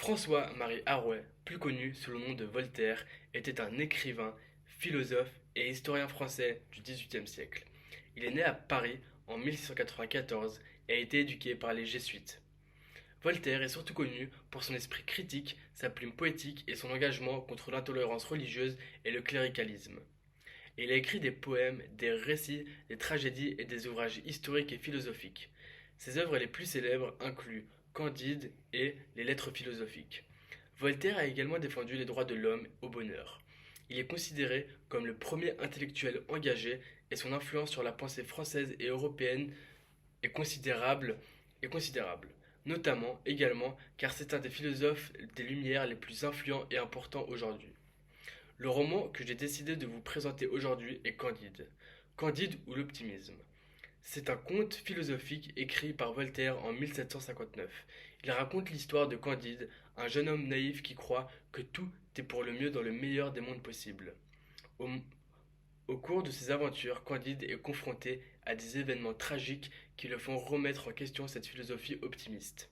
François-Marie Arouet, plus connu sous le nom de Voltaire, était un écrivain, philosophe et historien français du XVIIIe siècle. Il est né à Paris en 1694 et a été éduqué par les Jésuites. Voltaire est surtout connu pour son esprit critique, sa plume poétique et son engagement contre l'intolérance religieuse et le cléricalisme. Et il a écrit des poèmes, des récits, des tragédies et des ouvrages historiques et philosophiques. Ses œuvres les plus célèbres incluent Candide et les Lettres philosophiques. Voltaire a également défendu les droits de l'homme au bonheur. Il est considéré comme le premier intellectuel engagé et son influence sur la pensée française et européenne est considérable, notamment également car c'est un des philosophes des Lumières les plus influents et importants aujourd'hui. Le roman que j'ai décidé de vous présenter aujourd'hui est Candide. Candide ou l'optimisme. C'est un conte philosophique écrit par Voltaire en 1759. Il raconte l'histoire de Candide, un jeune homme naïf qui croit que tout est pour le mieux dans le meilleur des mondes possibles. Au, au cours de ses aventures, Candide est confronté à des événements tragiques qui le font remettre en question cette philosophie optimiste.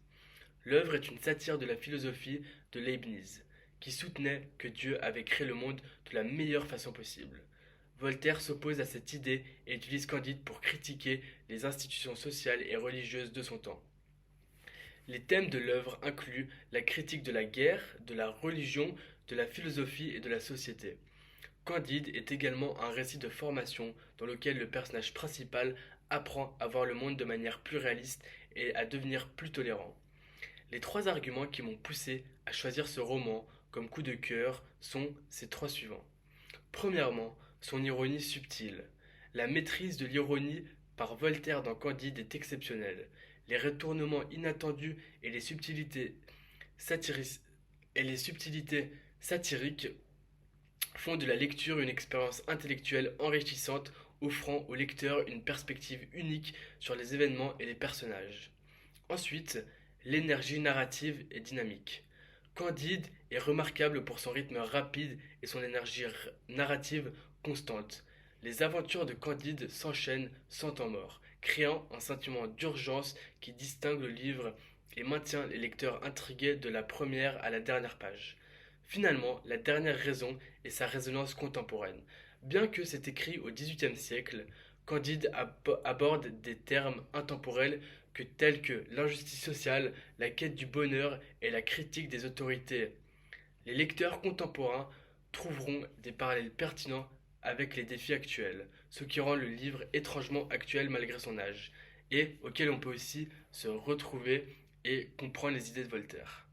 L'œuvre est une satire de la philosophie de Leibniz, qui soutenait que Dieu avait créé le monde de la meilleure façon possible. Voltaire s'oppose à cette idée et utilise Candide pour critiquer les institutions sociales et religieuses de son temps. Les thèmes de l'œuvre incluent la critique de la guerre, de la religion, de la philosophie et de la société. Candide est également un récit de formation dans lequel le personnage principal apprend à voir le monde de manière plus réaliste et à devenir plus tolérant. Les trois arguments qui m'ont poussé à choisir ce roman comme coup de cœur sont ces trois suivants. Premièrement, son ironie subtile. La maîtrise de l'ironie par Voltaire dans Candide est exceptionnelle. Les retournements inattendus et les subtilités, satiriques font de la lecture une expérience intellectuelle enrichissante, offrant au lecteur une perspective unique sur les événements et les personnages. Ensuite, l'énergie narrative est dynamique. Candide est remarquable pour son rythme rapide et son énergie narrative constante. Les aventures de Candide s'enchaînent sans temps mort, créant un sentiment d'urgence qui distingue le livre et maintient les lecteurs intrigués de la première à la dernière page. Finalement, la dernière raison est sa résonance contemporaine. Bien que c'est écrit au XVIIIe siècle, Candide aborde des termes intemporels tels que l'injustice sociale, la quête du bonheur et la critique des autorités. Les lecteurs contemporains trouveront des parallèles pertinents avec les défis actuels, ce qui rend le livre étrangement actuel malgré son âge, et auquel on peut aussi se retrouver et comprendre les idées de Voltaire.